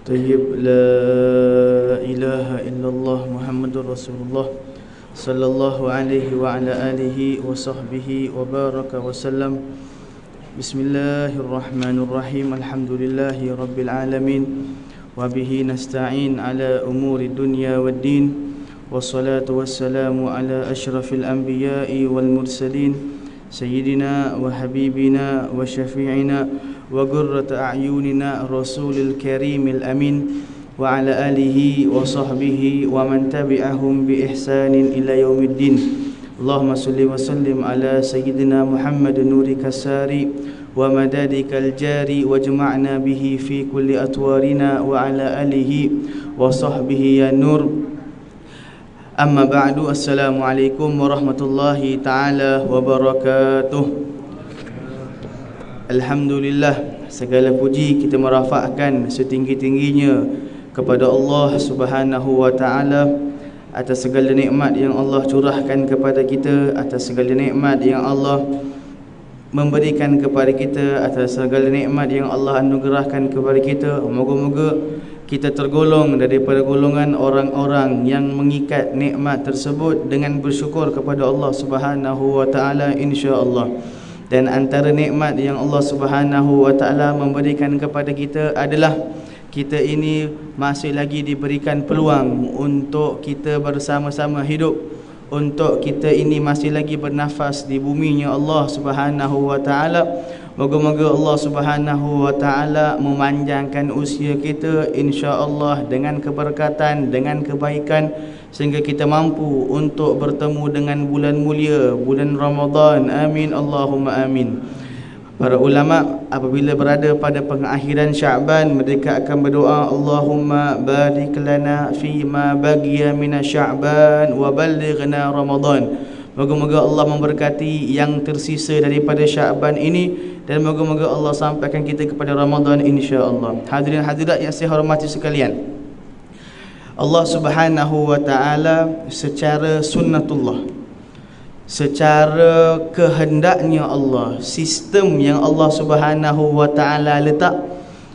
طيب لا إله إلا الله محمد رسول الله صلى الله عليه وعلى آله وصحبه وبارك وسلم. بسم الله الرحمن الرحيم. الحمد لله رب العالمين وبه نستعين على أمور الدنيا والدين والصلاة والسلام على أشرف الأنبياء والمرسلين سيدنا وحبيبنا وشفيعنا وقرة أعيننا رسول الكريم الأمين وعلى آله وصحبه ومن تبعهم بإحسان إلى يوم الدين. اللهم صل وسلم على سيدنا محمد نورك الساري ومدادك الجاري واجمعنا به في كل أطوارنا وعلى آله وصحبه يا نور. Amma ba'du. Assalamualaikum warahmatullahi ta'ala wabarakatuh. Alhamdulillah, segala puji kita merafakkan setinggi-tingginya kepada Allah Subhanahu wa ta'ala atas segala nikmat yang Allah curahkan kepada kita, atas segala nikmat yang Allah memberikan kepada kita, atas segala nikmat yang Allah anugerahkan kepada kita. Moga-moga kita tergolong daripada golongan orang-orang yang mengikat nikmat tersebut dengan bersyukur kepada Allah Subhanahu wa ta'ala, insya-Allah. Dan antara nikmat yang Allah Subhanahu wa ta'ala memberikan kepada kita adalah kita ini masih lagi diberikan peluang untuk kita bersama-sama hidup, untuk kita ini masih lagi bernafas di buminya Allah Subhanahu wa ta'ala. Moga-moga Allah Subhanahu wa ta'ala memanjangkan usia kita, insya-Allah, dengan keberkatan, dengan kebaikan, sehingga kita mampu untuk bertemu dengan bulan mulia, bulan Ramadan. Amin Allahumma amin. Para ulama apabila berada pada pengakhiran Sya'ban, mereka akan berdoa, Allahumma barik lana fi ma baqiya min Sya'ban wa ballighna Ramadan. Moga-moga Allah memberkati yang tersisa daripada Sya'ban ini, dan moga-moga Allah sampaikan kita kepada Ramadan, insya-Allah. Hadirin hadirat yang saya hormati sekalian, Allah Subhanahu wa ta'ala secara sunnatullah, secara kehendaknya Allah, sistem yang Allah Subhanahu wa ta'ala letak,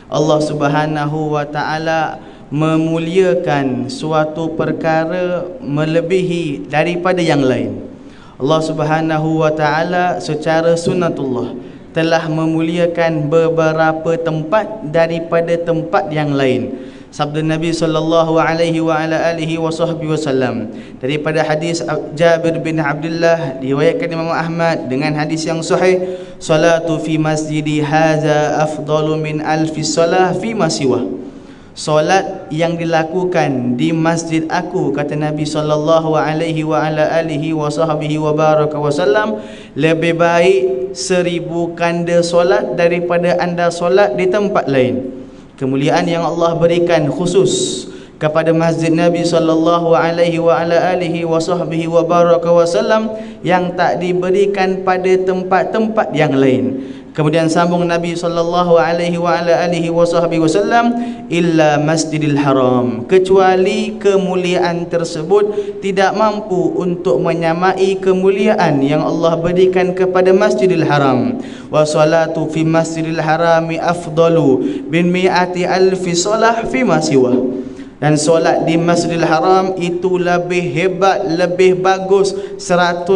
Allah Subhanahu wa ta'ala memuliakan suatu perkara melebihi daripada yang lain. Allah Subhanahu wa ta'ala secara sunnatullah telah memuliakan beberapa tempat daripada tempat yang lain. Sabda Nabi sallallahu alaihi wa ala alihi wasallam daripada hadis Jabir bin Abdullah, diriwayatkan Imam Ahmad dengan hadis yang sahih, salatu fi masjidi hadza afdalu min alfi salah fi ma siwa. Solat yang dilakukan di masjid aku, kata Nabi sallallahu alaihi wa ala alihi wasallam, lebih baik 1000 kanda solat daripada anda solat di tempat lain. Kemuliaan yang Allah berikan khusus kepada masjid Nabi sallallahu alaihi wa ala alihi wasallam yang tak diberikan pada tempat-tempat yang lain. Kemudian sambung Nabi sallallahu alaihi wa ala alihi wasallam, illa Masjidil Haram, kecuali kemuliaan tersebut tidak mampu untuk menyamai kemuliaan yang Allah berikan kepada Masjidil Haram. Wa salatu fi Masjidil Harami afdalu bin mi'ati alfi salah fi ma siwa. Dan solat di Masjidil Haram itu lebih hebat, lebih bagus, 100,000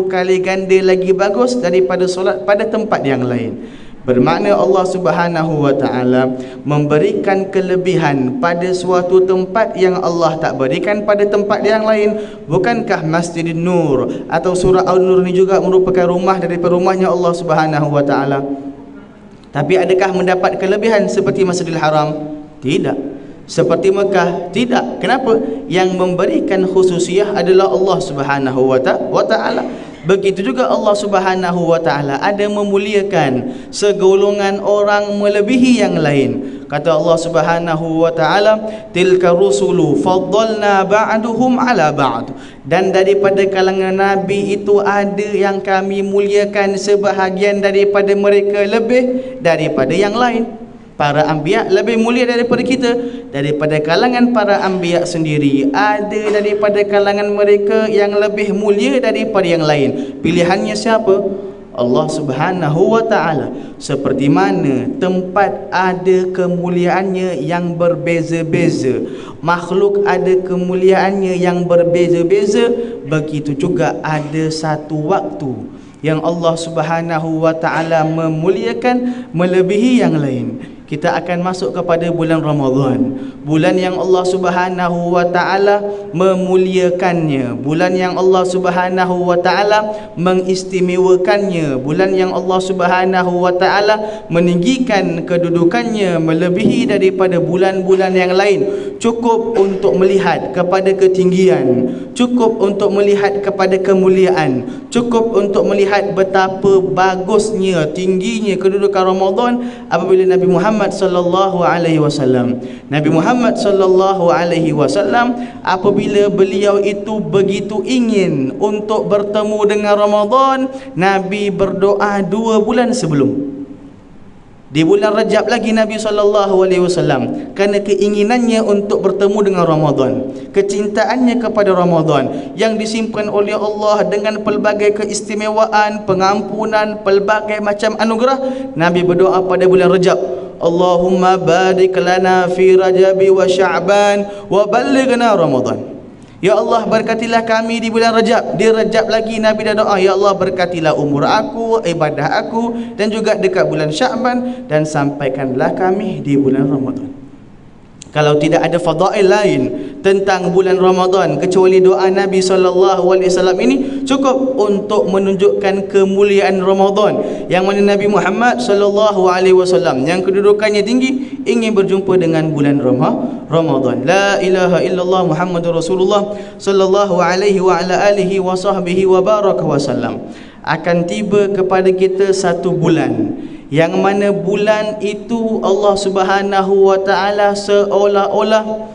kali ganda lagi bagus daripada solat pada tempat yang lain. Bermakna Allah Subhanahu wa ta'ala memberikan kelebihan pada suatu tempat yang Allah tak berikan pada tempat yang lain. Bukankah Masjidin Nur atau surah An-Nur ini juga merupakan rumah daripada rumahnya Allah Subhanahu wa ta'ala? Tapi adakah mendapat kelebihan seperti Masjidil Haram? Tidak. Seperti Mekah? Tidak. Kenapa? Yang memberikan khususiyah adalah Allah Subhanahu wa ta'ala. Begitu juga Allah Subhanahu wa ta'ala ada memuliakan segolongan orang melebihi yang lain. Kata Allah Subhanahu wa ta'ala, tilka rusulu faddalna ba'duhum ala ba'd. Dan daripada kalangan Nabi itu ada yang kami muliakan sebahagian daripada mereka lebih daripada yang lain. Para anbiya lebih mulia daripada kita. Daripada kalangan para anbiya sendiri, ada daripada kalangan mereka yang lebih mulia daripada yang lain. Pilihannya siapa? Allah Subhanahu wa ta'ala. Seperti mana tempat ada kemuliaannya yang berbeza-beza, makhluk ada kemuliaannya yang berbeza-beza, begitu juga ada satu waktu yang Allah Subhanahu wa ta'ala memuliakan melebihi yang lain. Kita akan masuk kepada bulan Ramadan, bulan yang Allah Subhanahu wa ta'ala memuliakannya, bulan yang Allah Subhanahu wa ta'ala mengistimewakannya, bulan yang Allah Subhanahu wa ta'ala meninggikan kedudukannya melebihi daripada bulan-bulan yang lain. Cukup untuk melihat kepada ketinggian, cukup untuk melihat kepada kemuliaan, cukup untuk melihat betapa bagusnya, tingginya kedudukan Ramadan apabila Nabi Muhammad sallallahu alaihi wasallam, Nabi Muhammad sallallahu alaihi wasallam, apabila beliau itu begitu ingin untuk bertemu dengan Ramadan, Nabi berdoa 2 bulan sebelum. Di bulan Rajab lagi Nabi SAW, kerana keinginannya untuk bertemu dengan Ramadan, kecintaannya kepada Ramadan yang disimpan oleh Allah dengan pelbagai keistimewaan, pengampunan, pelbagai macam anugerah. Nabi berdoa pada bulan Rajab, Allahumma barik lana fi Rajabi wa Sya'ban wa ballighna Ramadan. Ya Allah, berkatilah kami di bulan Rajab. Di Rajab lagi Nabi dah doa, ya Allah, berkatilah umur aku, ibadah aku, dan juga dekat bulan Sya'ban, dan sampaikanlah kami di bulan Ramadan. Kalau tidak ada fadail lain tentang bulan Ramadan kecuali doa Nabi SAW ini, cukup untuk menunjukkan kemuliaan Ramadan, yang mana Nabi Muhammad SAW yang kedudukannya tinggi ingin berjumpa dengan bulan Ramadan. La ilaha illallah Muhammadur Rasulullah sallallahu alaihi wa ala alihi wa sahbihi wa baraka wasallam. Akan tiba kepada kita satu bulan yang mana bulan itu Allah Subhanahu wa ta'ala seolah-olah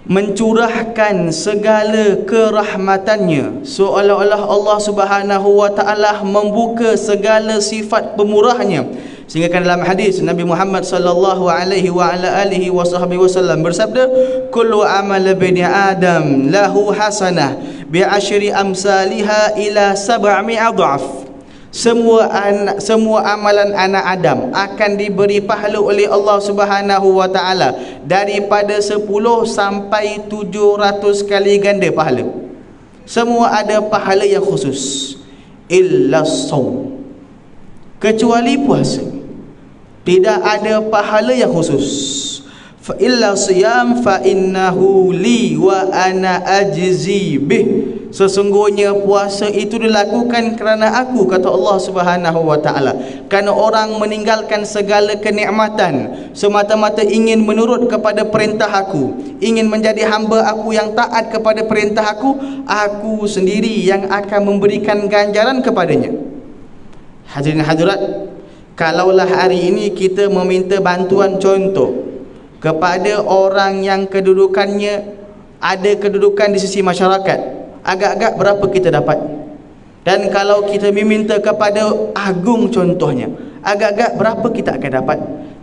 mencurahkan segala kerahmatannya, seolah-olah Allah Subhanahu wa ta'ala membuka segala sifat pemurahnya. Sehingga kan dalam hadis Nabi Muhammad sallallahu alaihi wa ala alihi wasallam bersabda, kullu amal bani adam lahu hasanah bi asyri amsalha ila 700 dha'af. Semua amalan anak Adam akan diberi pahala oleh Allah Subhanahu wa ta'ala daripada 10 sampai 700 kali ganda pahala. Semua ada pahala yang khusus, illa shaum, kecuali puasa. Tidak ada pahala yang khusus. Fa illa siyam fa innahu li wa ana ajzi bih. Sesungguhnya puasa itu dilakukan kerana aku, kata Allah Subhanahu wa ta'ala. Kerana orang meninggalkan segala kenikmatan semata-mata ingin menurut kepada perintah aku, ingin menjadi hamba aku yang taat kepada perintah aku sendiri yang akan memberikan ganjaran kepadanya. Hadirin hadirat, kalaulah hari ini kita meminta bantuan contoh kepada orang yang kedudukannya ada kedudukan di sisi masyarakat, agak-agak berapa kita dapat? Dan kalau kita meminta kepada agung contohnya, agak-agak berapa kita akan dapat?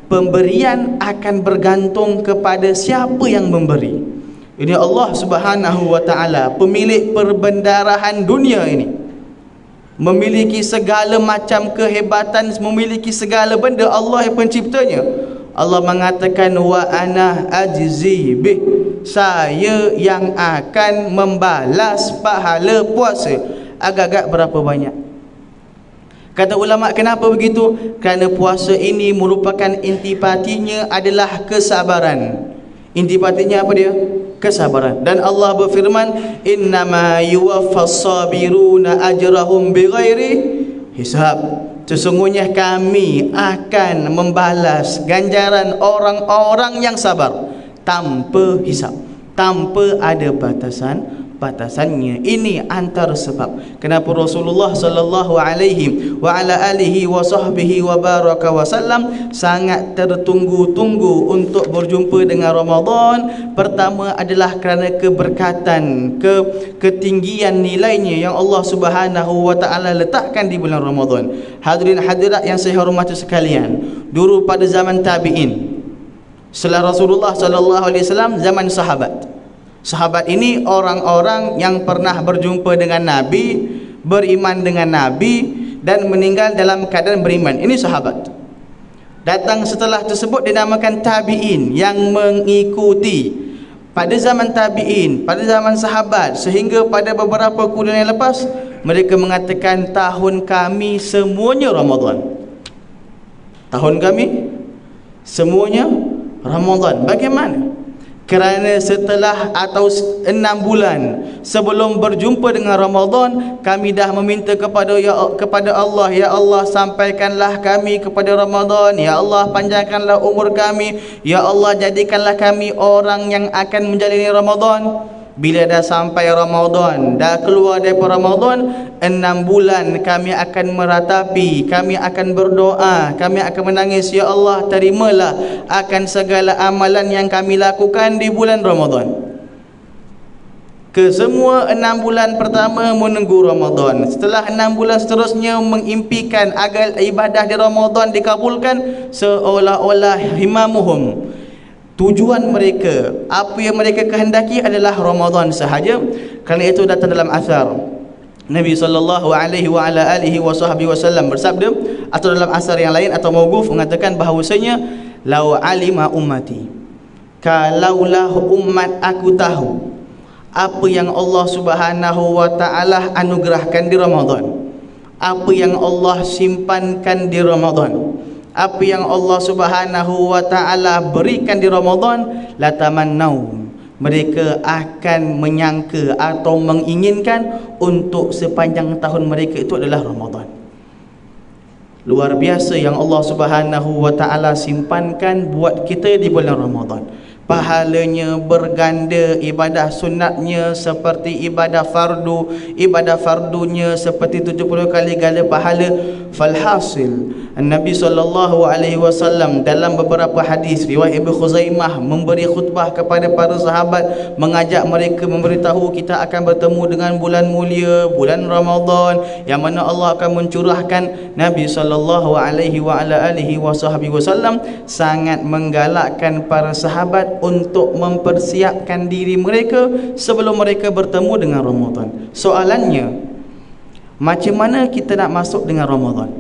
Pemberian akan bergantung kepada siapa yang memberi. Ini Allah Subhanahu wa ta'ala, pemilik perbendarahan dunia ini, memiliki segala macam kehebatan, memiliki segala benda, Allah yang penciptanya. Allah mengatakan wa ana ajzi bih, saya yang akan membalas pahala puasa. Agak-agak berapa banyak? Kata ulama, kenapa begitu? Kerana puasa ini merupakan intipatinya adalah kesabaran. Intipatinya apa dia? Kesabaran. Dan Allah berfirman, innama yuwaffas sabiruna ajrahum bighairi hisab. Sesungguhnya kami akan membalas ganjaran orang-orang yang sabar tanpa hisab, tanpa ada batasannya. Ini antara sebab kenapa Rasulullah sallallahu alaihi wa ala alihi wa sahbihi wa baraka wasallam sangat tertunggu-tunggu untuk berjumpa dengan Ramadan. Pertama adalah kerana keberkatan, ketinggian nilainya yang Allah Subhanahu wa taala letakkan di bulan Ramadan. Hadirin hadirat yang saya hormati sekalian, dulu pada zaman tabi'in, setelah Rasulullah sallallahu alaihi wasallam, zaman sahabat. Sahabat ini orang-orang yang pernah berjumpa dengan Nabi, beriman dengan Nabi, dan meninggal dalam keadaan beriman. Ini sahabat. Datang setelah tersebut dinamakan tabi'in, yang mengikuti pada zaman tabi'in, pada zaman sahabat, sehingga pada beberapa kurun yang lepas mereka mengatakan tahun kami semuanya Ramadan. Tahun kami semuanya Ramadan. Bagaimana? Kerana setelah atau 6 bulan sebelum berjumpa dengan Ramadan, kami dah meminta kepada Allah, ya Allah sampaikanlah kami kepada Ramadan, ya Allah panjangkanlah umur kami, ya Allah jadikanlah kami orang yang akan menjalani Ramadan. Bila dah sampai Ramadan, dah keluar daripada Ramadan, 6 bulan kami akan meratapi, kami akan berdoa, kami akan menangis, ya Allah terimalah akan segala amalan yang kami lakukan di bulan Ramadan. Kesemua 6 bulan pertama menunggu Ramadan. Setelah 6 bulan seterusnya mengimpikan agar ibadah di Ramadan dikabulkan, seolah-olah himamuhum, tujuan mereka, apa yang mereka kehendaki adalah Ramadan sahaja. Kerana itu datang dalam asar Nabi SAW bersabda, atau dalam asar yang lain atau mauquf mengatakan bahawasanya, lau alima ummati, kalaulah umat aku tahu apa yang Allah Subhanahu wa taala anugerahkan di Ramadan, apa yang Allah simpankan di Ramadan, apa yang Allah Subhanahu wa taala berikan di Ramadan, latamannau, mereka akan menyangka atau menginginkan untuk sepanjang tahun mereka itu adalah Ramadan. Luar biasa yang Allah Subhanahu wa taala simpankan buat kita di bulan Ramadan. Pahalanya berganda, ibadah sunatnya seperti ibadah fardu, ibadah fardunya seperti 70 kali ganda pahala. Falhasil, Nabi SAW dalam beberapa hadis riwayat Ibnu Khuzaimah memberi khutbah kepada para sahabat, mengajak mereka, memberitahu kita akan bertemu dengan bulan mulia, bulan Ramadan, yang mana Allah akan mencurahkan. Nabi SAW sangat menggalakkan para sahabat untuk mempersiapkan diri mereka sebelum mereka bertemu dengan Ramadan. Soalannya, macam mana kita nak masuk dengan Ramadan?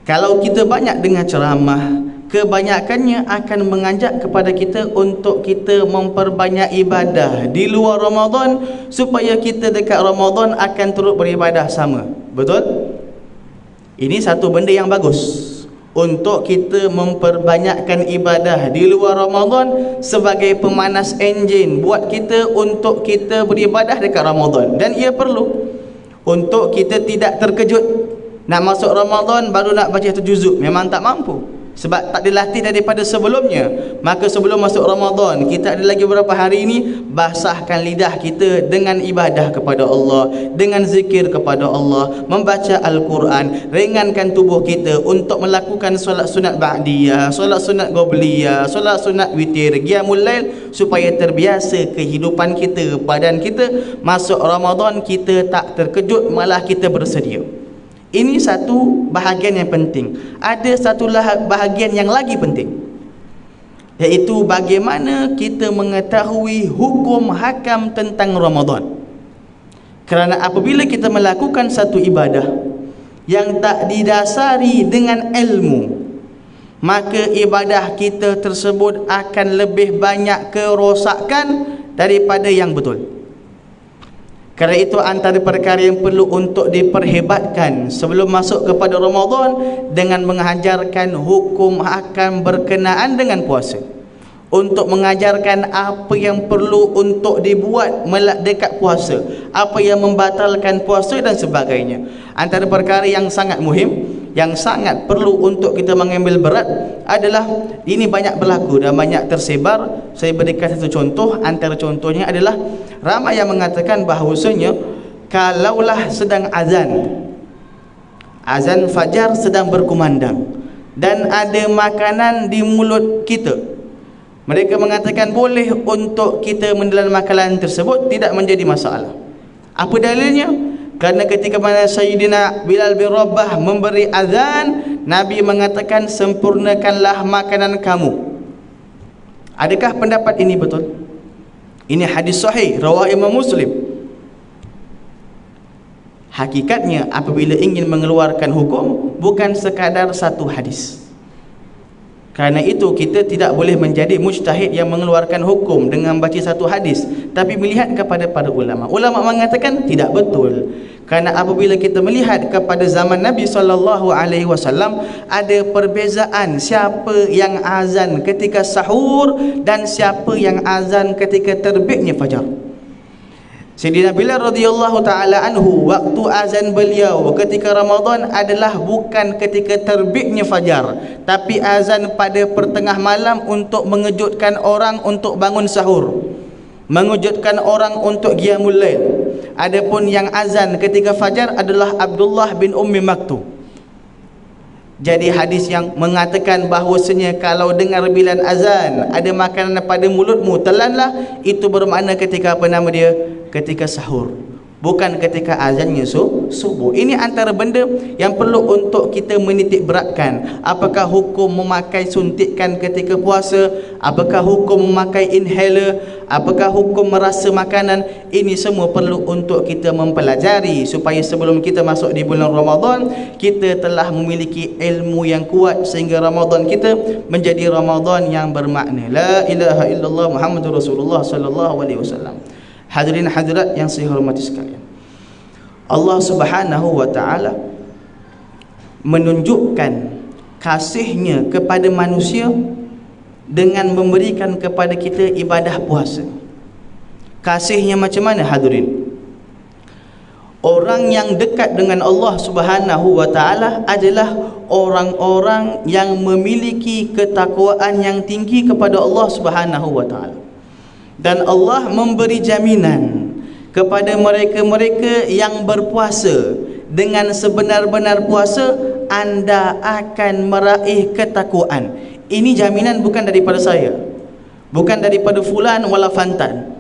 Kalau kita banyak dengar ceramah, kebanyakannya akan mengajak kepada kita untuk kita memperbanyak ibadah di luar Ramadan, supaya kita dekat Ramadan akan turut beribadah sama. Betul? Ini satu benda yang bagus, untuk kita memperbanyakkan ibadah di luar Ramadan sebagai pemanas enjin buat kita untuk kita beribadah dekat Ramadan. Dan ia perlu untuk kita tidak terkejut nak masuk Ramadan baru nak baca 1 juzuk, memang tak mampu sebab tak dilatih daripada sebelumnya. Maka sebelum masuk Ramadan, kita ada lagi beberapa hari ini, basahkan lidah kita dengan ibadah kepada Allah, dengan zikir kepada Allah, membaca Al-Quran, ringankan tubuh kita untuk melakukan solat sunat ba'diyah, solat sunat qobliyah, solat sunat witir, qiyamul lail, supaya terbiasa kehidupan kita, badan kita. Masuk Ramadan kita tak terkejut, malah kita bersedia. Ini satu bahagian yang penting. Ada satu bahagian yang lagi penting, iaitu bagaimana kita mengetahui hukum hakam tentang Ramadan. Kerana apabila kita melakukan satu ibadah yang tak didasari dengan ilmu, maka ibadah kita tersebut akan lebih banyak kerosakan daripada yang betul. Kerana itu antara perkara yang perlu untuk diperhebatkan sebelum masuk kepada Ramadan dengan mengajarkan hukum hakam berkenaan dengan puasa, untuk mengajarkan apa yang perlu untuk dibuat dekat puasa, apa yang membatalkan puasa dan sebagainya. Antara perkara yang sangat muhim, yang sangat perlu untuk kita mengambil berat adalah, ini banyak berlaku dan banyak tersebar. Saya berikan satu contoh. Antara contohnya adalah, ramai yang mengatakan bahawasanya kalaulah sedang azan fajar sedang berkumandang dan ada makanan di mulut kita, mereka mengatakan boleh untuk kita menelan makanan tersebut, tidak menjadi masalah. Apa dalilnya? Kerana ketika mana Sayyidina Bilal bin Rabah memberi azan, Nabi mengatakan sempurnakanlah makanan kamu. Adakah pendapat ini betul? Ini hadis sahih riwayat Imam Muslim. Hakikatnya apabila ingin mengeluarkan hukum, bukan sekadar satu hadis. Karena itu kita tidak boleh menjadi mujtahid yang mengeluarkan hukum dengan baca satu hadis, tapi melihat kepada para ulama. Ulama mengatakan tidak betul. Karena apabila kita melihat kepada zaman Nabi SAW, ada perbezaan siapa yang azan ketika sahur dan siapa yang azan ketika terbitnya fajar. Sayyidina Bilal radhiyallahu taala anhu, waktu azan beliau ketika Ramadan adalah bukan ketika terbitnya fajar, tapi azan pada pertengah malam untuk mengejutkan orang untuk bangun sahur, mengejutkan orang untuk qiyamul lail. Adapun yang azan ketika fajar adalah Abdullah bin Ummi Maktum. Jadi hadis yang mengatakan bahawasanya kalau dengar Bilal azan ada makanan pada mulutmu, telanlah, itu bermakna ketika apa nama dia? Ketika sahur, bukan ketika azannya subuh. Ini antara benda yang perlu untuk kita menitik beratkan. Apakah hukum memakai suntikan ketika puasa? Apakah hukum memakai inhaler? Apakah hukum merasa makanan? Ini semua perlu untuk kita mempelajari, supaya sebelum kita masuk di bulan Ramadan, kita telah memiliki ilmu yang kuat sehingga Ramadan kita menjadi Ramadan yang bermakna. La ilaha illallah Muhammadur Rasulullah sallallahu alaihi wasallam. Hadirin hadirat yang saya hormati sekalian, Allah Subhanahu wa taala menunjukkan kasihnya kepada manusia dengan memberikan kepada kita ibadah puasa. Kasihnya macam mana hadirin? Orang yang dekat dengan Allah Subhanahu wa taala adalah orang-orang yang memiliki ketakwaan yang tinggi kepada Allah Subhanahu wa taala. Dan Allah memberi jaminan kepada mereka-mereka yang berpuasa, dengan sebenar-benar puasa anda akan meraih ketakwaan. Ini jaminan bukan daripada saya, bukan daripada fulan wala fantan,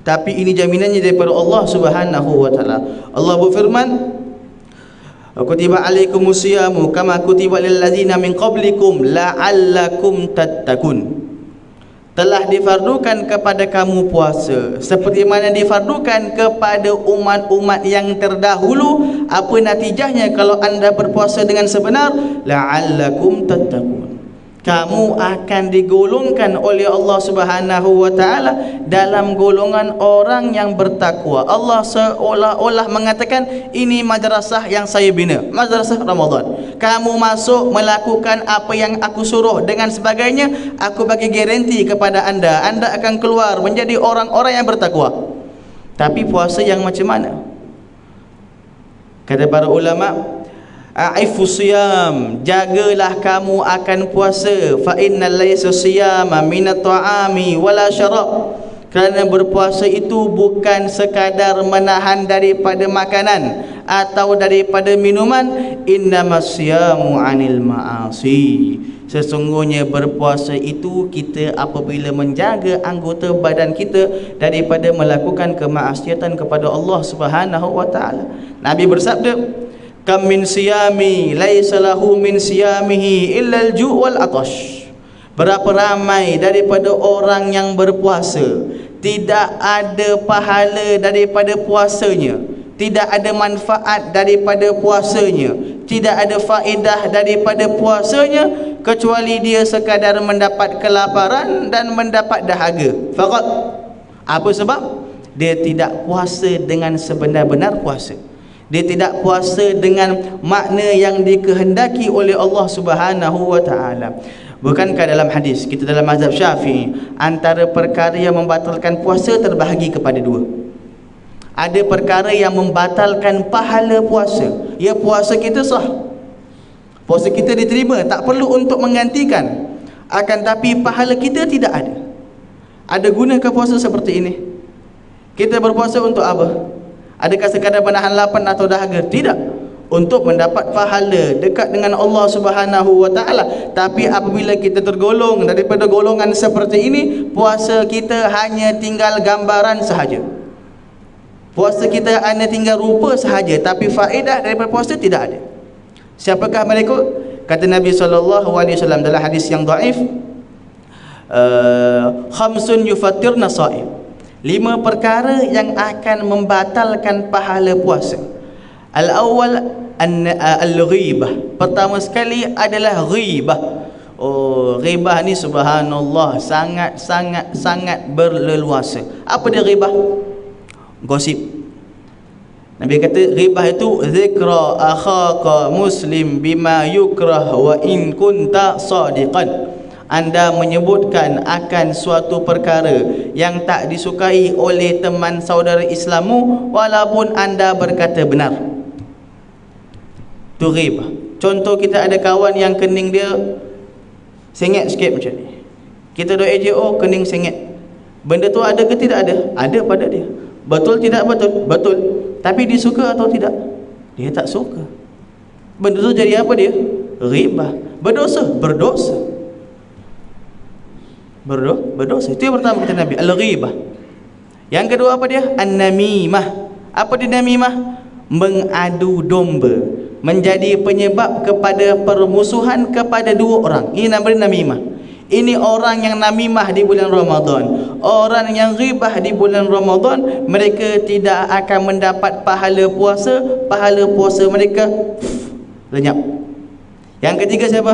tapi ini jaminannya daripada Allah Subhanahu wa taala. Allah berfirman, kutiba alaikumus siyamu kama kutiba lil ladzina min qablikum la'allakum tattaqun. Telah difardukan kepada kamu puasa seperti mana difardukan kepada umat-umat yang terdahulu. Apa natijahnya kalau anda berpuasa dengan sebenar? La'allakum tattaqun. Kamu akan digolongkan oleh Allah Subhanahu wa taala dalam golongan orang yang bertakwa. Allah seolah-olah mengatakan, ini madrasah yang saya bina, madrasah Ramadan. Kamu masuk melakukan apa yang aku suruh dengan sebagainya, aku bagi garanti kepada anda, anda akan keluar menjadi orang-orang yang bertakwa. Tapi puasa yang macam mana? Kata para ulama, a'ifus siyam, jagalah kamu akan puasa. Fa innal laysa siyama minat ta'ami wala syarab. Kerana berpuasa itu bukan sekadar menahan daripada makanan atau daripada minuman. Innamas siyamu 'anil ma'asi. Sesungguhnya berpuasa itu kita apabila menjaga anggota badan kita daripada melakukan kemaksiatan kepada Allah Subhanahu wa taala. Nabi bersabda, kam min siyami laisa lahu min siyamihi illa al-ju' wal atash. Berapa ramai daripada orang yang berpuasa tidak ada pahala daripada puasanya, tidak ada manfaat daripada puasanya, tidak ada faedah daripada puasanya, kecuali dia sekadar mendapat kelaparan dan mendapat dahaga. Faqat. Apa sebab? Dia tidak puasa dengan sebenar-benar puasa. Dia tidak puasa dengan makna yang dikehendaki oleh Allah Subhanahu wa taala. Bukankah dalam hadis kita dalam mazhab Syafi'i, antara perkara yang membatalkan puasa terbahagi kepada dua. Ada perkara yang membatalkan pahala puasa. Ya, puasa kita sah, puasa kita diterima, tak perlu untuk menggantikan. Akan tapi pahala kita tidak ada. Ada gunakah puasa seperti ini? Kita berpuasa untuk apa? Adakah sekadar menahan lapar atau dahaga? Tidak. Untuk mendapat pahala dekat dengan Allah Subhanahu wa taala. Tapi apabila kita tergolong daripada golongan seperti ini, puasa kita hanya tinggal gambaran sahaja. Puasa kita hanya tinggal rupa sahaja, tapi faedah daripada puasa tidak ada. Siapakah mereka? Kata Nabi SAW dalam hadis yang dhaif, khamsun yufattirna shaim. 5 perkara yang akan membatalkan pahala puasa. Al-awwal al-ghibah. Pertama sekali adalah ghibah. Oh, ghibah ni subhanallah sangat berleluasa. Apa dia ghibah? Gosip. Nabi kata ghibah itu zikra akhaka muslim bima yukrah wa in kunta sadiqan. Anda menyebutkan akan suatu perkara yang tak disukai oleh teman saudara Islammu walaupun anda berkata benar. Tu ghibah. Contoh, kita ada kawan yang kening dia sengit sikit macam ni. Kita doa dia, oh kening sengit. Benda tu ada ke tidak ada? Ada pada dia. Betul tidak betul? Betul. Tapi dia suka atau tidak? Dia tak suka. Benda tu jadi apa dia? Ghibah. Berdosa? Berdosa. Berdosa. Itu yang pertama kata Nabi, al-ghibah. Yang kedua apa dia? An-namimah. Apa dia namimah? Mengadu domba, menjadi penyebab kepada permusuhan kepada dua orang. Ini namanya namimah. Ini orang yang namimah di bulan Ramadan, orang yang ghibah di bulan Ramadan, mereka tidak akan mendapat pahala puasa mereka lenyap. Yang ketiga siapa?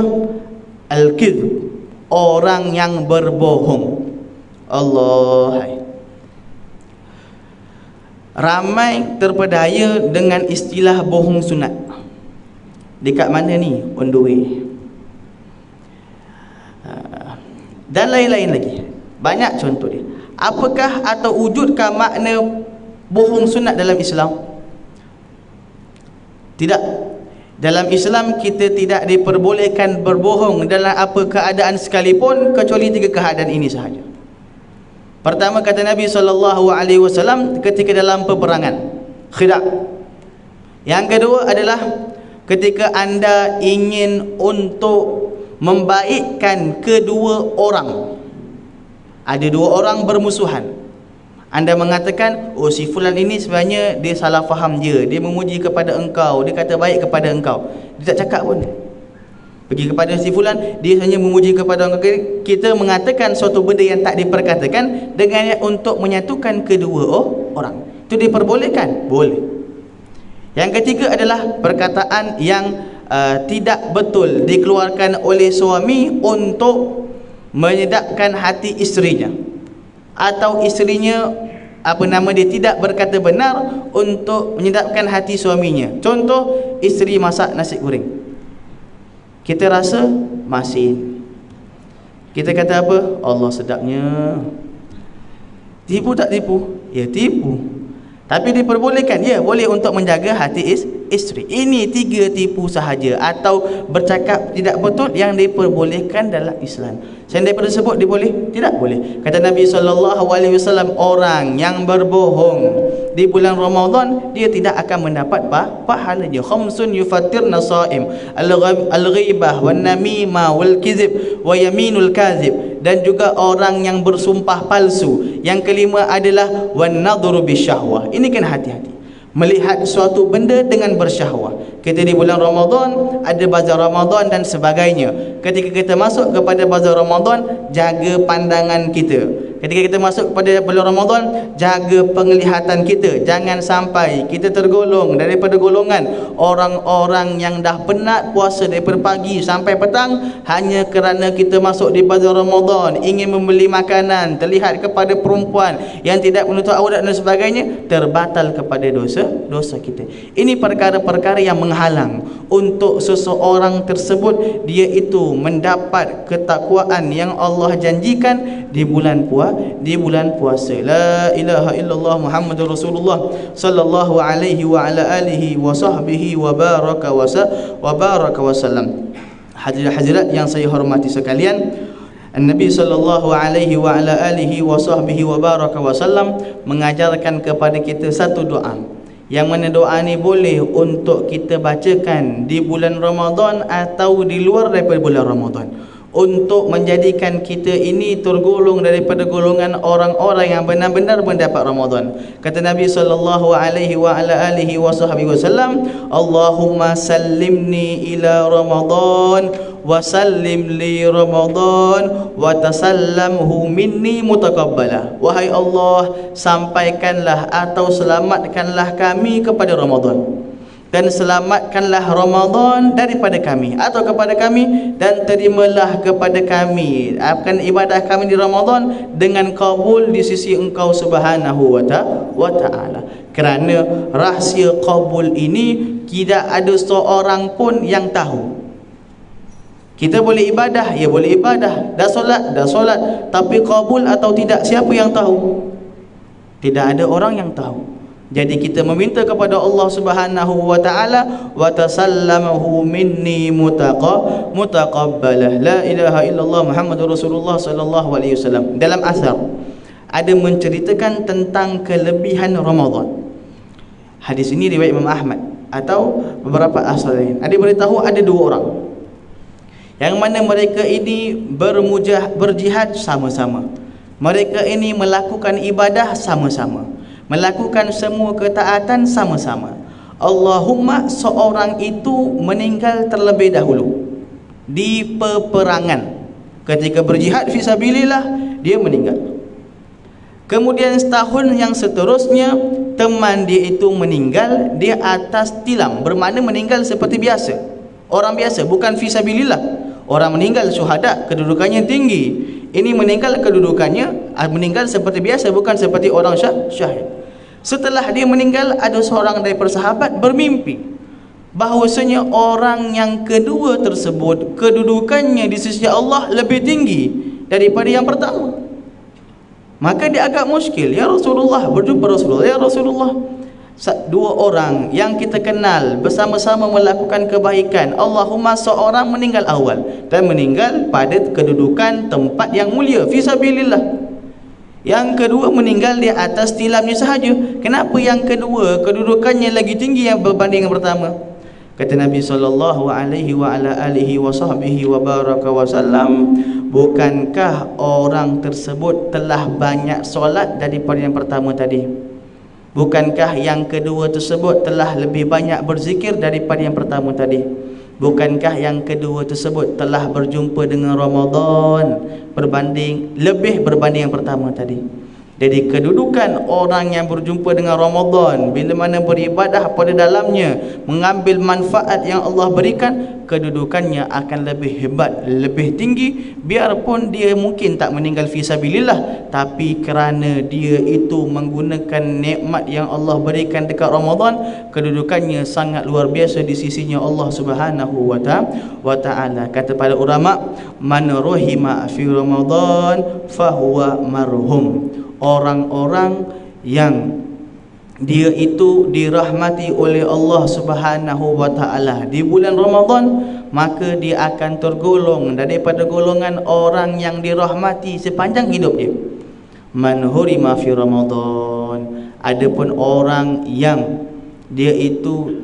Al-kidhb. Orang yang berbohong. Allah. Ramai terpedaya dengan istilah bohong sunat. Dekat mana ni? On the way. Dan lain-lain lagi. Banyak contoh dia. Apakah atau wujudkah makna bohong sunat dalam Islam? Tidak. Dalam Islam kita tidak diperbolehkan berbohong dalam apa keadaan sekalipun kecuali 3 keadaan ini sahaja. Pertama kata Nabi SAW ketika dalam peperangan, khida'. Yang kedua adalah ketika anda ingin untuk membaikkan kedua orang. Ada 2 orang bermusuhan. Anda mengatakan, oh si fulan ini sebenarnya dia salah faham dia memuji kepada engkau, dia kata baik kepada engkau. Dia tak cakap pun. Pergi kepada si fulan, dia hanya memuji kepada engkau. Kita mengatakan suatu benda yang tak diperkatakan dengan untuk menyatukan kedua orang. Itu diperbolehkan? Boleh. Yang ketiga adalah perkataan yang tidak betul dikeluarkan oleh suami untuk menyedapkan hati isterinya, atau isterinya dia tidak berkata benar untuk menyedapkan hati suaminya. Contoh, isteri masak nasi goreng, kita rasa masin, kita kata apa? Allah sedapnya. Tipu tak tipu? Ya tipu. Tapi diperbolehkan? Ya boleh, untuk menjaga hati isteri. Ini 3 tipu sahaja atau bercakap tidak betul yang diperbolehkan dalam Islam. Selain daripada sebut diboleh? Tidak boleh. Kata Nabi SAW, orang yang berbohong di bulan Ramadan dia tidak akan mendapat pahalanya. Khamsun yufattirna shaim, al-ghibah wan namimah wal kizib wa yaminul kazib. Dan juga orang yang bersumpah palsu. Yang kelima adalah wan nadhru bisyahwah. Ini kena hati-hati. Melihat suatu benda dengan bersyahwah. Kita di bulan Ramadan ada bazar Ramadan dan sebagainya. Ketika kita masuk kepada bazar Ramadan, jaga pandangan kita. Ketika kita masuk kepada bulan Ramadan, jaga penglihatan kita. Jangan sampai kita tergolong daripada golongan orang-orang yang dah penat puasa daripada pagi sampai petang hanya kerana kita masuk di bazar Ramadan, ingin membeli makanan, terlihat kepada perempuan yang tidak menutup aurat dan sebagainya, terbatal kepada dosa kita. Ini perkara-perkara yang menghalang untuk seseorang tersebut dia itu mendapat ketakwaan yang Allah janjikan di bulan puasa. La ilaha illallah Muhammadur Rasulullah sallallahu alaihi wa ala alihi wa sahbihi wa baraka wasallam. Hadirat yang saya hormati sekalian, Nabi sallallahu alaihi wa ala alihi wa sahbihi wa baraka wasallam mengajarkan kepada kita satu doa, yang mana doa ni boleh untuk kita bacakan di bulan Ramadan atau di luar daripada bulan Ramadan, untuk menjadikan kita ini tergolong daripada golongan orang-orang yang benar-benar mendapat Ramadan. Kata Nabi sallallahu alaihi wa ala alihi wasallam, Allahumma sallimni ila Ramadan wa sallim li Ramadan wa tasallamhu minni mutaqabbala. Wahai Allah, sampaikanlah atau selamatkanlah kami kepada Ramadan dan selamatkanlah Ramadan daripada kami atau kepada kami, dan terimalah kepada kami akan ibadah kami di Ramadan dengan kabul di sisi Engkau Subhanahu wa ta'ala. Kerana rahsia kabul ini tidak ada seorang pun yang tahu. Kita boleh ibadah, ya boleh ibadah, dah solat, tapi kabul atau tidak, siapa yang tahu? Tidak ada orang yang tahu. Jadi kita meminta kepada Allah Subhanahu wa ta'ala, wa tasallamahu minni mutaqabbalah, la ilaha illallah Muhammadur Rasulullah sallallahu alaihi wasallam. Dalam asar ada menceritakan tentang kelebihan Ramadan. Hadis ini riwayat Imam Ahmad atau beberapa asar lain. Ada beritahu ada dua orang yang mana mereka ini berjihad sama-sama. Mereka ini melakukan ibadah sama-sama, melakukan semua ketaatan sama-sama. Allahumma seorang itu meninggal terlebih dahulu di peperangan. Ketika berjihad fisabilillah, dia meninggal. Kemudian setahun yang seterusnya, teman dia itu meninggal di atas tilam. Bermakna meninggal seperti biasa, orang biasa, bukan fisabilillah. Orang meninggal syuhada, kedudukannya tinggi. Ini meninggal kedudukannya meninggal seperti biasa, bukan seperti orang syahid. Setelah dia meninggal, ada seorang daripada sahabat bermimpi bahawasanya orang yang kedua tersebut kedudukannya di sisi Allah lebih tinggi daripada yang pertama. Maka dia agak muskil, ya Rasulullah, berjumpa Rasulullah, ya Rasulullah, dua orang yang kita kenal bersama-sama melakukan kebaikan, Allahumma seorang meninggal awal dan meninggal pada kedudukan tempat yang mulia fisabilillah, yang kedua meninggal di atas tilamnya sahaja. Kenapa yang kedua kedudukannya lagi tinggi yang berbanding yang pertama? Kata Nabi sallallahu alaihi wa ala alihi wa sahbihi wa baraka wasallam, bukankah orang tersebut telah banyak solat daripada yang pertama tadi? Bukankah yang kedua tersebut telah lebih banyak berzikir daripada yang pertama tadi? Bukankah yang kedua tersebut telah berjumpa dengan Ramadan lebih berbanding yang pertama tadi? Jadi kedudukan orang yang berjumpa dengan Ramadan, bila mana beribadah pada dalamnya, mengambil manfaat yang Allah berikan, kedudukannya akan lebih hebat, lebih tinggi. Biarpun dia mungkin tak meninggal fisabilillah, tapi kerana dia itu menggunakan nikmat yang Allah berikan dekat Ramadan, kedudukannya sangat luar biasa di sisinya Allah Subhanahu wa ta'ala. Kata para ulama, man rahima fi Ramadan fahuwa marhum. Orang-orang yang dia itu dirahmati oleh Allah Subhanahu wa ta'ala di bulan Ramadan, maka dia akan tergolong daripada golongan orang yang dirahmati sepanjang hidup dia. Man hurima fi Ramadan. Adapun orang yang dia itu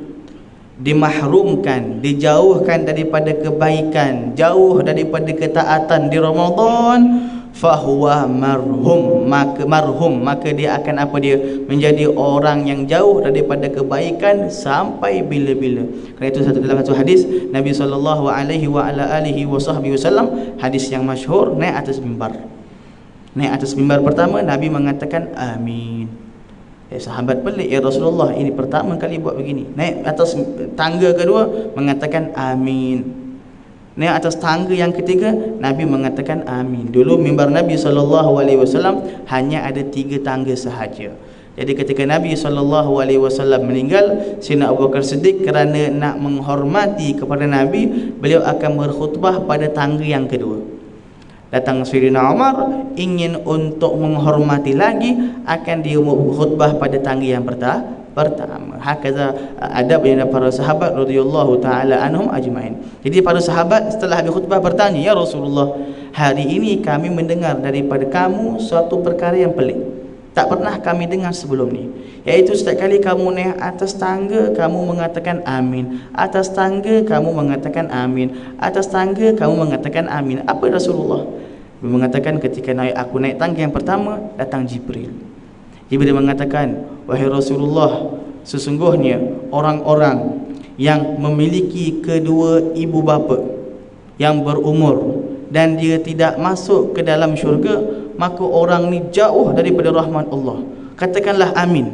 dimahrumkan, dijauhkan daripada kebaikan, jauh daripada ketaatan di Ramadan, fahuwa marhum, maka dia akan apa, dia menjadi orang yang jauh daripada kebaikan sampai bila-bila. Kerana itu dalam satu hadis Nabi sallallahu alaihi wa ala alihi wasallam, hadis yang masyhur, naik atas mimbar. Naik atas mimbar pertama, Nabi mengatakan amin. Sahabat pelik, ya Rasulullah, ini pertama kali buat begini. Naik atas tangga kedua, mengatakan amin. Naik atas tangga yang ketiga, Nabi mengatakan amin. Dulu mimbar Nabi SAW hanya ada 3 tangga sahaja. Jadi ketika Nabi SAW meninggal, Sayyidina Abu Bakar Siddiq kerana nak menghormati kepada Nabi, beliau akan berkhutbah pada tangga yang kedua. Datang Sayyidina Umar ingin untuk menghormati lagi, akan dia berkhutbah pada tangga yang pertama. Hakaza adab yang para sahabat radhiyallahu taala anhum ajmain. Jadi para sahabat setelah habis khutbah bertanya, ya Rasulullah, hari ini kami mendengar daripada kamu suatu perkara yang pelik, tak pernah kami dengar sebelum ni, iaitu setiap kali kamu naik atas tangga kamu mengatakan amin, atas tangga kamu mengatakan amin, atas tangga kamu mengatakan amin. Apa Rasulullah? Dia mengatakan, ketika aku naik tangga yang pertama, datang Jibril. Jibril mengatakan, wahai Rasulullah, sesungguhnya orang-orang yang memiliki kedua ibu bapa yang berumur dan dia tidak masuk ke dalam syurga, maka orang ni jauh daripada rahmat Allah. Katakanlah amin.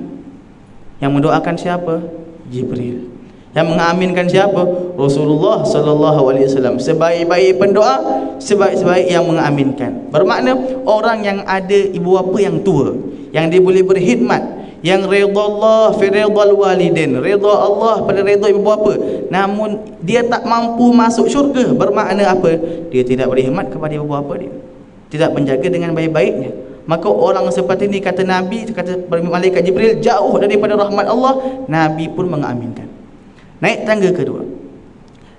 Yang mendoakan siapa? Jibril. Yang mengaminkan siapa? Rasulullah sallallahu alaihi wasallam. Sebaik-baik pendoa, sebaik-baik yang mengaminkan. Bermakna orang yang ada ibu bapa yang tua, yang dia boleh berkhidmat, yang redha Allah fi ridhal walidain, redha Allah pada redha ibu bapa, namun dia tak mampu masuk syurga. Bermakna apa? Dia tidak berkhidmat kepada ibu bapa dia, tidak menjaga dengan baik-baiknya. Maka orang seperti ini, kata Nabi, kata malaikat Jibril, jauh daripada rahmat Allah. Nabi pun mengaminkan. Naik tangga kedua,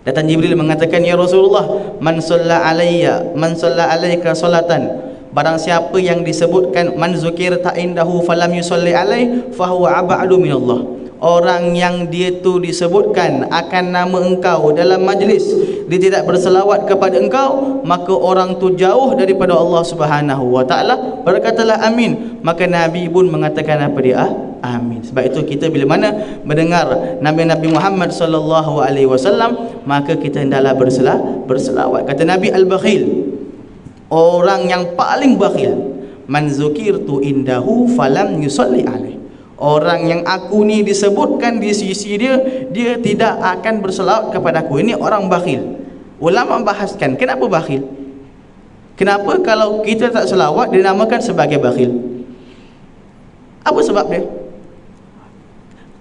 datang Jibril mengatakan, ya Rasulullah, man shalla alaika salatan, barang siapa yang disebutkan man zukirta indahu falam yusalli alai fahuwa ab'adu minallah, orang yang dia tu disebutkan akan nama engkau dalam majlis, dia tidak berselawat kepada engkau, maka orang tu jauh daripada Allah Subhanahu wa taala. Berkatalah amin. Maka Nabi pun mengatakan apa dia? Amin. Sebab itu kita bila mana mendengar Nabi Muhammad sallallahu alaihi wasallam, maka kita hendaklah berselawat. Kata Nabi, al-bakhil, orang yang paling bakhil, man zukirtu indahu falam yusalli alaih, orang yang aku ni disebutkan di sisi dia, dia tidak akan berselawat kepada aku. Ini orang bakhil. Ulama bahaskan kenapa bakhil. Kenapa kalau kita tak selawat dinamakan sebagai bakhil? Apa sebab dia?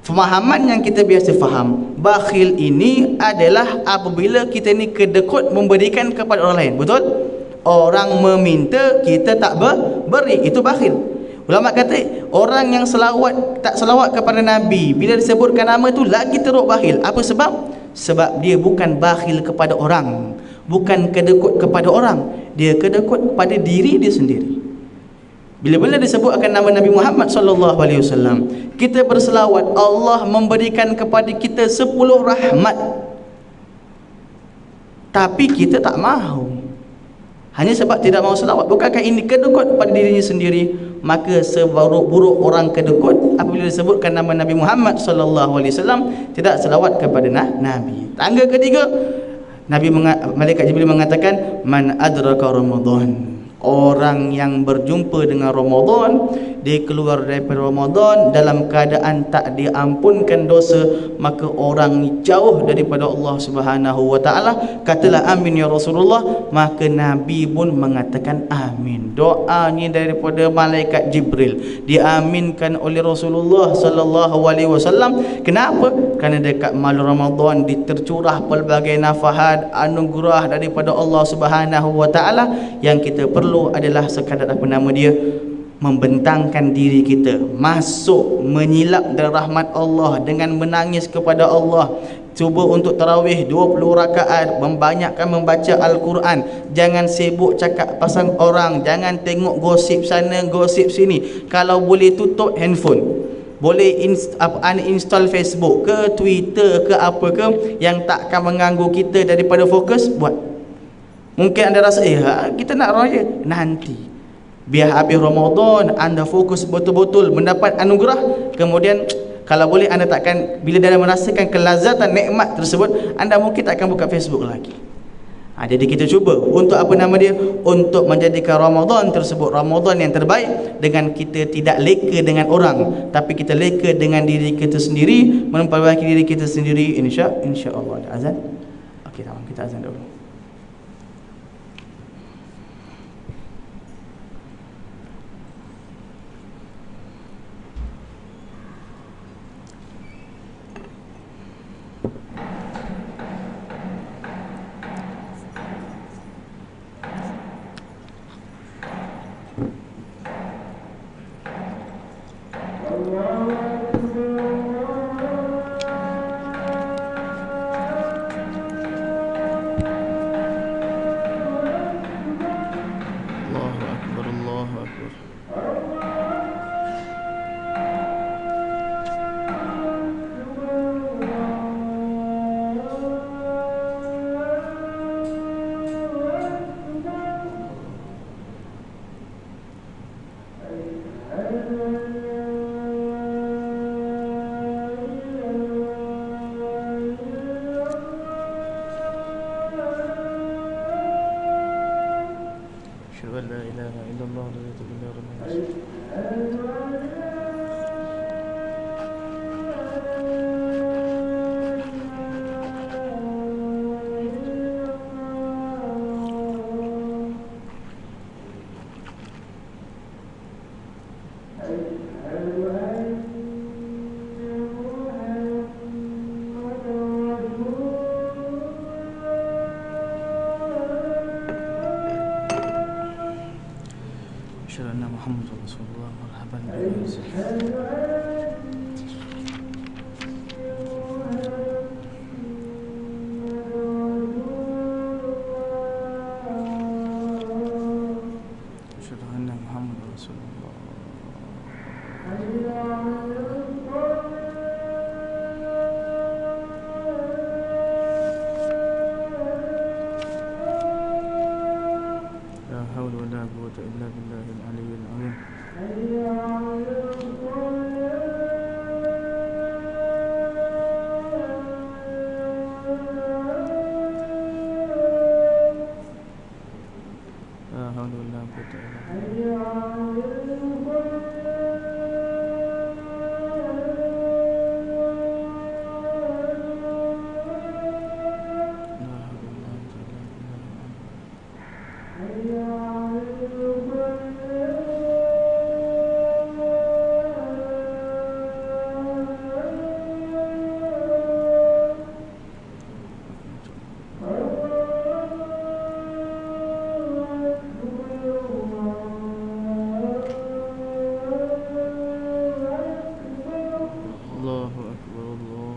Pemahaman yang kita biasa faham, bakhil ini adalah apabila kita ni kedekut memberikan kepada orang lain. Betul? Orang meminta, kita tak beri, itu bakhil. Ulama kata orang yang tak selawat kepada Nabi, bila disebutkan nama tu lagi teruk bakhil. Apa sebab? Sebab dia bukan bakhil kepada orang, bukan kedekut kepada orang, dia kedekut kepada diri dia sendiri. Bila-bila disebut akan nama Nabi Muhammad sallallahu alaihi wasallam, kita berselawat, Allah memberikan kepada kita 10 rahmat, tapi kita tak mahu, hanya sebab tidak mahu selawat. Bukankah ini kedekut pada dirinya sendiri? Maka seburuk-buruk orang kedekut apabila disebutkan nama Nabi Muhammad sallallahu alaihi wasallam tidak selawat kepada Nabi. Tangga ketiga, malaikat Jibril mengatakan, man adraka Ramadan, orang yang berjumpa dengan Ramadan, dia keluar daripada Ramadan dalam keadaan tak diampunkan dosa, maka orang ni jauh daripada Allah Subhanahu wa taala. Katalah amin ya Rasulullah. Maka Nabi pun mengatakan amin. Doa ni daripada malaikat Jibril diaminkan oleh Rasulullah sallallahu alaihi wasallam. Kenapa? Kerana dekat malam Ramadan ditercurah pelbagai nafahat anugerah daripada Allah Subhanahu wa taala. Yang kita perlu adalah sekadar apa nama dia, membentangkan diri kita masuk menyilap dari rahmat Allah dengan menangis kepada Allah. Cuba untuk tarawih 20 rakaat, membanyakkan membaca Al-Quran. Jangan sibuk cakap pasal orang, jangan tengok gosip sana gosip sini. Kalau boleh tutup handphone, boleh uninstall Facebook ke Twitter ke apa ke yang takkan mengganggu kita daripada fokus, buat. Mungkin anda rasa kita nak raya nanti, biar habis Ramadan anda fokus betul-betul mendapat anugerah. Kemudian kalau boleh anda takkan, bila anda merasakan kelazatan nikmat tersebut, anda mungkin takkan buka Facebook lagi. Jadi kita cuba untuk apa nama dia, untuk menjadikan Ramadan tersebut Ramadan yang terbaik, dengan kita tidak leka dengan orang, tapi kita leka dengan diri kita sendiri, memperbaiki diri kita sendiri. Insya-Allah. Ada azan? Okey, tamam, kita azan dulu. Asyhadu anna Muhammadar Rasulullah. Marhaban bihi. Asyhadu anna Muhammadar Rasulullah. La haula wala quwwata illa billahil aliyyil azim. La haula wala quwwata illa Allahu akbar Allah.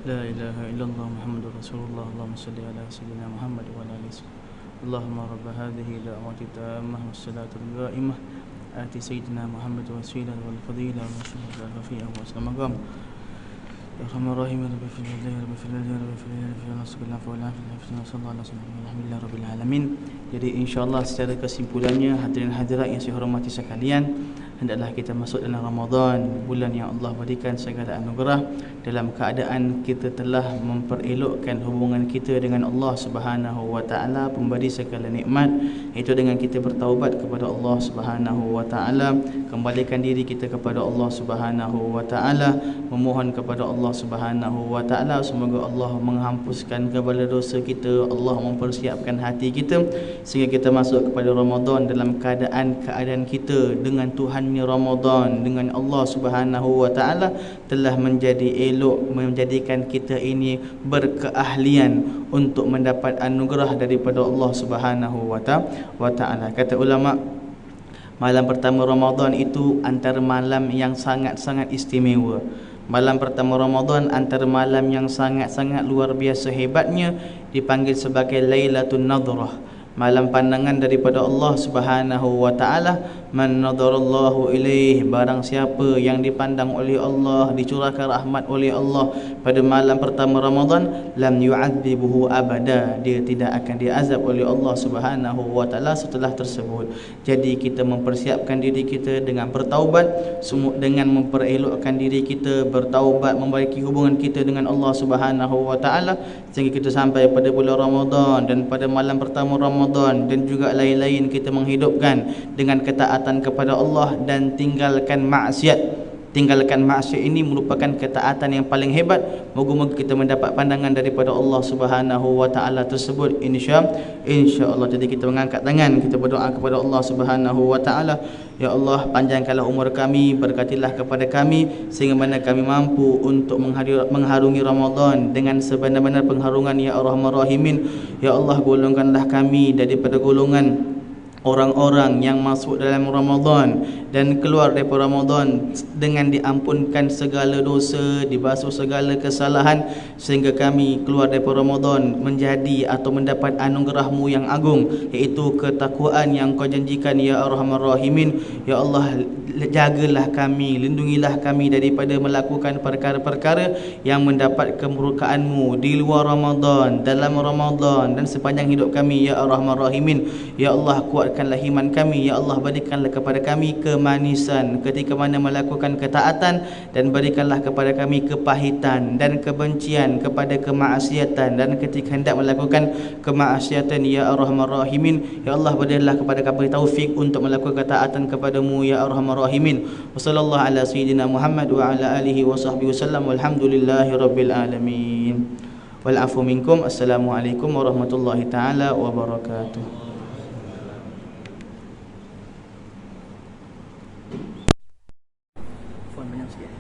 La ilaha illallah Muhammadur Rasulullah. Allahumma salli ala sayyidina Muhammad wa ala alihi. Allahumma rabb hadhihi da'wati tammah was salatu qa'imah ati sayyidina Muhammad wasilah wal fadilah wa syuhada rafi'a wa salamam. Ya Rahman Rahim, ya Rabbi fil ladhi, ya Rabbi fil ladhi, ya Rabbi fil ladhi, ya Rasulullah wa ala alihi sallallahu alaihi wasallam. Alhamdulillah rabbil alamin. Jadi insyaallah secara kesimpulannya, hadirin hadirat yang saya hormati sekalian, hendaklah kita masuk dalam Ramadan, bulan yang Allah berikan segala anugerah, dalam keadaan kita telah memperelokkan hubungan kita dengan Allah Subhanahu wa taala, pemberi segala nikmat, iaitu dengan kita bertaubat kepada Allah Subhanahu wa taala, kembalikan diri kita kepada Allah Subhanahu wa taala, memohon kepada Allah Subhanahu wa taala semoga Allah menghapuskan segala dosa kita, Allah mempersiapkan hati kita sehingga kita masuk kepada Ramadan dalam keadaan kita dengan Tuhannya Ramadan, dengan Allah Subhanahu wa taala telah menjadi elok, menjadikan kita ini berkeahlian untuk mendapat anugerah daripada Allah Subhanahu wa taala. Kata ulama, malam pertama Ramadan itu antara malam yang sangat-sangat istimewa. Malam pertama Ramadan antara malam yang sangat-sangat luar biasa hebatnya, dipanggil sebagai Lailatul Nadhrah, malam pandangan daripada Allah Subhanahu wa taala. Man nadarallahu ilaih, barang siapa yang dipandang oleh Allah, dicurahkan rahmat oleh Allah pada malam pertama Ramadan, lam yu'adzibuhu abada, dia tidak akan diazab oleh Allah Subhanahu wa taala setelah tersebut. Jadi kita mempersiapkan diri kita dengan bertaubat, dengan memperelokkan diri kita bertaubat, membaiki hubungan kita dengan Allah Subhanahu wa taala sehingga kita sampai pada bulan Ramadan, dan pada malam pertama Ramadan dan juga lain-lain kita menghidupkan dengan ketaatan kepada Allah dan tinggalkan maksiat. Tinggalkan maksiat ini merupakan ketaatan yang paling hebat. Moga-moga kita mendapat pandangan daripada Allah Subhanahu wa taala tersebut insya-Allah. Jadi kita mengangkat tangan, kita berdoa kepada Allah Subhanahu wa taala, ya Allah, panjangkanlah umur kami, berkatilah kepada kami sehingga mana kami mampu untuk mengharungi Ramadan dengan sebenar-benar pengharungan, ya Arhamar Rahimin. Ya Allah, golongkanlah kami daripada golongan orang-orang yang masuk dalam Ramadan dan keluar daripada Ramadan dengan diampunkan segala dosa, dibasuh segala kesalahan, sehingga kami keluar daripada Ramadan menjadi atau mendapat anugerah-Mu yang agung, iaitu ketakwaan yang Kau janjikan, ya Arhamar Rahimin. Ya Allah, jagalah kami, lindungilah kami daripada melakukan perkara-perkara yang mendapat kemurkaan-Mu di luar Ramadan, dalam Ramadan dan sepanjang hidup kami, ya Arhamar Rahimin. Ya Allah, kuat kuatkanlah iman kami. Ya Allah, berikanlah kepada kami kemanisan ketika mana melakukan ketaatan, dan berikanlah kepada kami kepahitan dan kebencian kepada kemaksiatan dan ketika hendak melakukan kemaksiatan. Ya Arhamar Rahimin. Ya Allah, berilah kepada kami taufik untuk melakukan ketaatan kepadamu ya Arhamar Rahimin. Wassallallahu ala sayyidina Muhammad wa ala alihi wa sahbihi wasallam. Walhamdulillahi rabbil alamin. Wal afu minkum. Assalamualaikum warahmatullahi taala wabarakatuh. Phone banyak sikit.